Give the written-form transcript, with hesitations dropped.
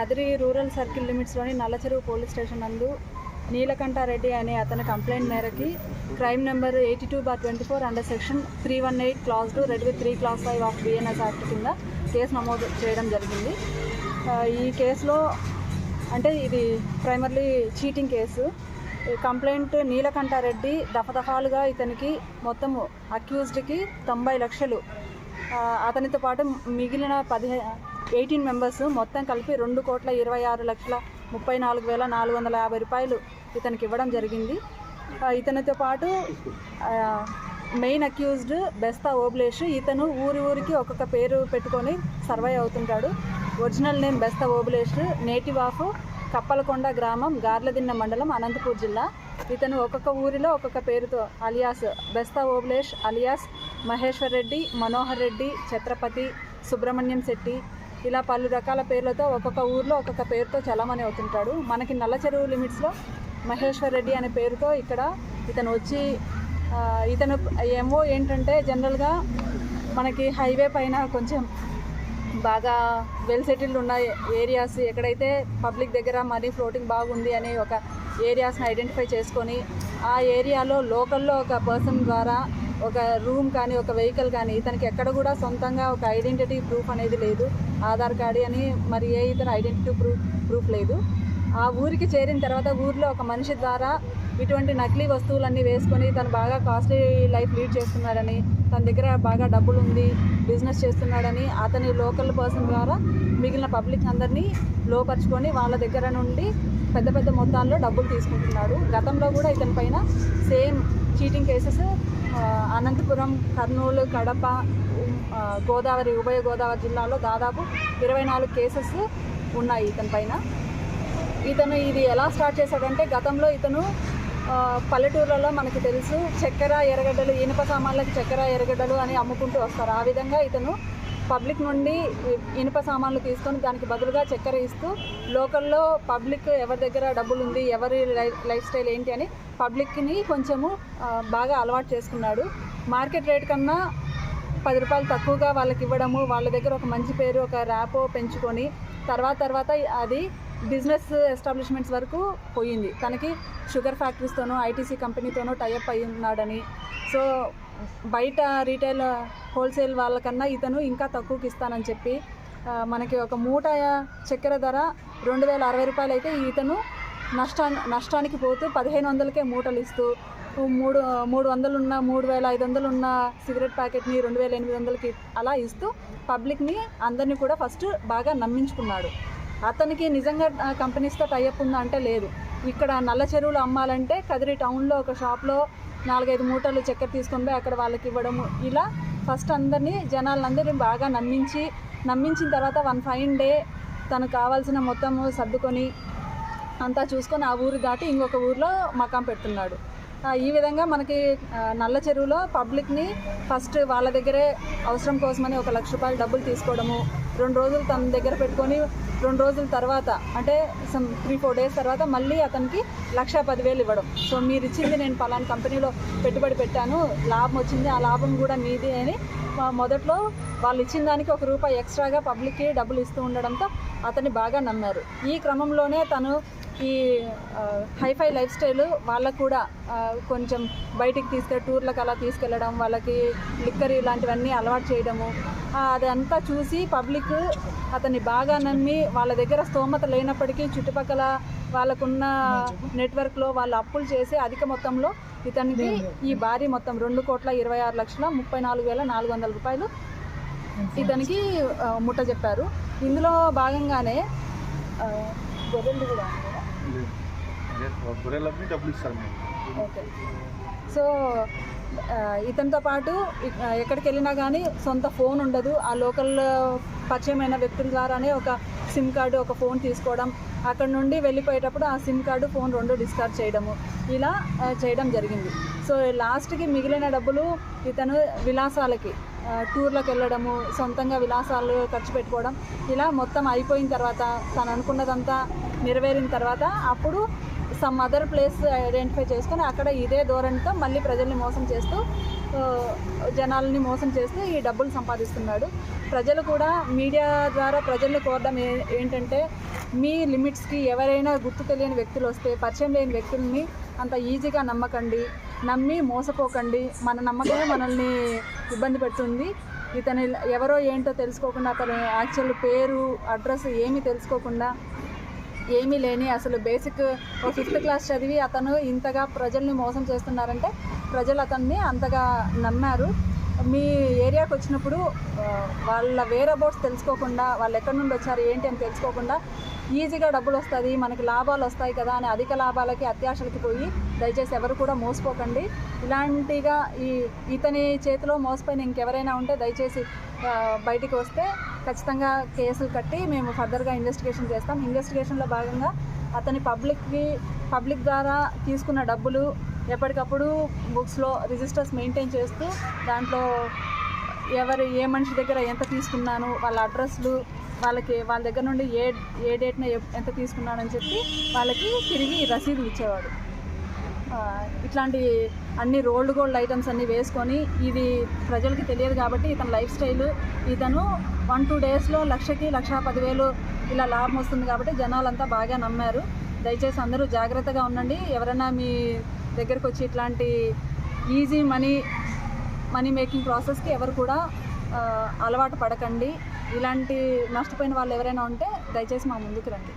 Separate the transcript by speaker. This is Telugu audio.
Speaker 1: కదిరి రూరల్ సర్కిల్ లిమిట్స్లోని నల్లచెరువు పోలీస్ స్టేషన్ నందు నీలకంఠారెడ్డి అనే అతని కంప్లైంట్ మేరకి crime number 82/24 under section 318 class 2 read with 3 class 5 of BNS act కింద కేసు నమోదు చేయడం జరిగింది. ఈ కేసులో అంటే ఇది primarily cheating case. Complaint Neelakantareddy దఫదఫాలుగా ఇతనికి మొత్తము అక్యూజ్డ్కి 90 లక్షలు, అతనితో పాటు మిగిలిన 18 మెంబర్స్ మొత్తం కలిపి 2,26,34,450 రూపాయలు ఇతనికి ఇవ్వడం జరిగింది. ఇతనితో పాటు మెయిన్ అక్యూజ్డ్ బెస్తా ఓబ్లేష్, ఇతను ఊరికి ఒక్కొక్క పేరు పెట్టుకొని సర్వై అవుతుంటాడు. Original name Besta Obulesh, native of Kappalakonda గ్రామం, గార్లదిన్న మండలం, అనంతపూర్ జిల్లా. ఇతను ఒక్కొక్క ఊరిలో ఒక్కొక్క పేరుతో అలియాస్ బెస్తా ఓబ్లేష్, అలియాస్ మహేశ్వర్ రెడ్డి, మనోహర్ రెడ్డి, ఛత్రపతి, సుబ్రహ్మణ్యం శెట్టి, ఇలా పలు రకాల పేర్లతో ఒక్కొక్క ఊరిలో ఒక్కొక్క పేరుతో చలామణి అవుతుంటాడు. మనకి నల్లచెరువు లిమిట్స్లో మహేశ్వర్ రెడ్డి అనే పేరుతో ఇక్కడ ఇతను వచ్చి ఇతను ఏమో ఏంటంటే జనరల్గా మనకి హైవే పైన కొంచెం బాగా వెల్ సెటిల్డ్ ఉన్న ఏరియాస్, ఎక్కడైతే పబ్లిక్ దగ్గర మనీ ఫ్లోటింగ్ బాగుంది అనే ఒక ఏరియాస్ని ఐడెంటిఫై చేసుకొని ఆ ఏరియాలో లోకల్లో ఒక పర్సన్ ద్వారా ఒక రూమ్ కానీ ఒక వెహికల్ కానీ, ఇతనికి ఎక్కడ కూడా సొంతంగా ఒక ఐడెంటిటీ ప్రూఫ్ అనేది లేదు, ఆధార్ కార్డు అని మరి ఏ ఇతర ఐడెంటిటీ ప్రూఫ్ లేదు. ఆ ఊరికి చేరిన తర్వాత ఊరిలో ఒక మనిషి ద్వారా ఇటువంటి నకిలీ వస్తువులన్నీ వేసుకొని తను బాగా కాస్ట్లీ లైఫ్ లీడ్ చేస్తున్నాడని, తన దగ్గర బాగా డబ్బులు ఉంది, బిజినెస్ చేస్తున్నాడని అతని లోకల్ పర్సన్ ద్వారా మిగిలిన పబ్లిక్ అందరినీ లోపరుచుకొని వాళ్ళ దగ్గర నుండి పెద్ద పెద్ద మొత్తాల్లో డబ్బులు తీసుకుంటున్నాడు. గతంలో కూడా ఇతని పైన same cheating cases Anantapur, Kurnool, Kadapa, Godavari, ఉభయ గోదావరి జిల్లాలో దాదాపు 24 కేసెస్ ఉన్నాయి ఇతని పైన. ఇతను ఇది ఎలా స్టార్ట్ చేశాడంటే, గతంలో ఇతను పల్లెటూర్లలో మనకి తెలుసు చక్కెర ఎర్రగడ్డలు, ఇనుప సామాన్లకు చక్కెర ఎర్రగడ్డలు అని అమ్ముకుంటూ వస్తారు. ఆ విధంగా ఇతను పబ్లిక్ నుండి ఇనుప సామాన్లు తీసుకొని దానికి బదులుగా చక్కెర ఇస్తూ లోకల్లో పబ్లిక్ ఎవరి దగ్గర డబ్బులు ఉంది, ఎవరి లైఫ్ స్టైల్ ఏంటి అని పబ్లిక్ని కొంచెము బాగా అలవాటు చేసుకున్నాడు. మార్కెట్ రేట్ కన్నా 10 రూపాయలు తక్కువగా వాళ్ళకి ఇవ్వడము, వాళ్ళ దగ్గర ఒక మంచి పేరు, ఒక ర్యాపో పెంచుకొని తర్వాత అది బిజినెస్ ఎస్టాబ్లిష్మెంట్స్ వరకు పోయింది. తనకి షుగర్ ఫ్యాక్టరీస్తోనూ ఐటీసీ కంపెనీతోనూ టైఅప్ అయి ఉన్నాడని, సో బయట రీటైల్ హోల్సేల్ వాళ్ళకన్నా ఇతను ఇంకా తక్కువకి ఇస్తానని చెప్పి మనకి ఒక మూట చక్కెర ధర 2,060 రూపాయలు అయితే ఇతను నష్టానికి పోతూ 1,500కే మూటలు ఇస్తూ 300 ఉన్న 3,500 ఉన్న సిగరెట్ ప్యాకెట్ని 2,800కి అలా ఇస్తూ పబ్లిక్ని అందరినీ కూడా ఫస్ట్ బాగా నమ్మించుకున్నాడు. అతనికి నిజంగా కంపెనీస్తో టైఅప్ ఉందా అంటే లేదు. ఇక్కడ నల్ల చెరువులు అమ్మాలంటే కదిరి టౌన్లో ఒక షాప్లో 4-5 మూటలు చక్కెర తీసుకొని పోయి అక్కడ వాళ్ళకి ఇవ్వడము, ఇలా ఫస్ట్ జనాలందరినీ బాగా నమ్మించిన తర్వాత వన్ ఫైన్ డే తనకు కావాల్సిన మొత్తము సర్దుకొని అంతా చూసుకొని ఆ ఊరు దాటి ఇంకొక ఊరిలో మకాం పెడుతున్నాడు. ఈ విధంగా మనకి నల్ల చెరువులో పబ్లిక్ని ఫస్ట్ వాళ్ళ దగ్గరే అవసరం కోసమని 1 లక్ష రూపాయలు డబ్బులు తీసుకోవడము, 2 రోజులు తన దగ్గర పెట్టుకొని 2 రోజుల తర్వాత అంటే 3-4 డేస్ తర్వాత మళ్ళీ అతనికి 1,10,000 ఇవ్వడం. సో మీరు ఇచ్చింది నేను పలానా కంపెనీలో పెట్టుబడి పెట్టాను, లాభం వచ్చింది, ఆ లాభం కూడా మీది అని మొదట్లో వాళ్ళు ఇచ్చిన దానికి ₹1 ఎక్స్ట్రాగా పబ్లిక్కి డబ్బులు ఇస్తూ ఉండడంతో అతన్ని బాగా నమ్మారు. ఈ క్రమంలోనే తను ఈ హైఫై లైఫ్ స్టైల్ వాళ్ళకు కూడా కొంచెం బయటికి టూర్లకు అలా తీసుకెళ్ళడం, వాళ్ళకి లిక్కర్ ఇలాంటివన్నీ అలవాటు చేయడము, అదంతా చూసి పబ్లిక్ అతన్ని బాగా నమ్మి వాళ్ళ దగ్గర స్తోమత లేనప్పటికీ చుట్టుపక్కల వాళ్ళకున్న నెట్వర్క్లో వాళ్ళు అప్పులు చేసి అధిక మొత్తంలో ఇతనికి ఈ భారీ మొత్తం 2,26,34,400 రూపాయలు ఇతనికి ముట్ట చెప్పారు. ఇందులో భాగంగానే గొర్రెలు కూడా ఓకే. సో ఇతనితో పాటు ఎక్కడికి వెళ్ళినా కానీ సొంత ఫోన్ ఉండదు. ఆ లోకల్ పరిచయమైన వ్యక్తుల ద్వారానే ఒక సిమ్ కార్డు, ఒక ఫోన్ తీసుకోవడం, అక్కడ నుండి వెళ్ళిపోయేటప్పుడు ఆ సిమ్ కార్డు, ఫోన్ 2 డిస్కార్డ్ చేయడము, ఇలా చేయడం జరిగింది. సో లాస్ట్కి మిగిలిన డబ్బులు ఇతను విలాసాలకి టూర్లకు వెళ్ళడము, సొంతంగా విలాసాలు ఖర్చు పెట్టుకోవడం, ఇలా మొత్తం అయిపోయిన తర్వాత తను అనుకున్నదంతా నెరవేరిన తర్వాత అప్పుడు సమ్ అదర్ ప్లేస్ ఐడెంటిఫై చేసుకొని అక్కడ ఇదే ధోరణితో మళ్ళీ ప్రజల్ని మోసం చేస్తూ జనాలని మోసం చేస్తూ ఈ డబ్బులు సంపాదిస్తున్నాడు. ప్రజలు కూడా మీడియా ద్వారా ప్రజల్ని కోరడం ఏంటంటే, మీ లిమిట్స్కి ఎవరైనా గుర్తు తెలియని వ్యక్తులు వస్తే పరిచయం లేని వ్యక్తుల్ని అంత ఈజీగా నమ్మకండి, నమ్మి మోసపోకండి. మన నమ్మకమే మనల్ని ఇబ్బంది పెడుతుంది. ఇతను ఎవరో ఏంటో తెలుసుకోకుండా, అతను యాక్చువల్ పేరు అడ్రస్ ఏమీ తెలుసుకోకుండా, ఏమీ లేని అసలు బేసిక్ 5th క్లాస్ చదివి అతను ఇంతగా ప్రజల్ని మోసం చేస్తున్నారంటే ప్రజలు అతన్ని అంతగా నమ్మారు. మీ ఏరియాకి వచ్చినప్పుడు వాళ్ళ వేర్ అబౌట్స్ తెలుసుకోకుండా, వాళ్ళు ఎక్కడి నుండి వచ్చారు ఏంటి అని తెలుసుకోకుండా ఈజీగా డబ్బులు వస్తుంది, మనకి లాభాలు వస్తాయి కదా అని అధిక లాభాలకి అత్యాశలకి పోయి దయచేసి ఎవరు కూడా మోసపోకండి. ఇలాంటిగా ఇతని చేతిలో మోసపోయిన ఇంకెవరైనా ఉంటే దయచేసి బయటికి వస్తే ఖచ్చితంగా కేసులు కట్టి మేము ఫర్దర్గా ఇన్వెస్టిగేషన్ చేస్తాం. ఇన్వెస్టిగేషన్లో భాగంగా అతని పబ్లిక్ ద్వారా తీసుకున్న డబ్బులు ఎప్పటికప్పుడు బుక్స్లో రిజిస్టర్స్ మెయింటైన్ చేస్తూ దాంట్లో ఏ మనిషి దగ్గర ఎంత తీసుకున్నాను, వాళ్ళ అడ్రస్లు, వాళ్ళ దగ్గర నుండి ఏ డేట్న ఎంత తీసుకున్నానని చెప్పి వాళ్ళకి తిరిగి రసీదులు ఇచ్చేవాడు. ఇట్లాంటి అన్ని రోల్డ్ గోల్డ్ ఐటమ్స్ అన్నీ వేసుకొని, ఇది ప్రజలకి తెలియదు కాబట్టి ఇతని లైఫ్ స్టైల్, ఇతను 1-2 డేస్లో 1,00,000కి 1,10,000 ఇలా లాభం వస్తుంది కాబట్టి జనాలంతా బాగా నమ్మారు. దయచేసి అందరూ జాగ్రత్తగా ఉండండి. ఎవరైనా మీ దగ్గరకు వచ్చి ఇట్లాంటి ఈజీ మనీ మేకింగ్ ప్రాసెస్కి ఎవరు కూడా అలవాటు పడకండి. ఇలాంటి నష్టపోయిన వాళ్ళు ఎవరైనా ఉంటే దయచేసి మా ముందుకు రండి.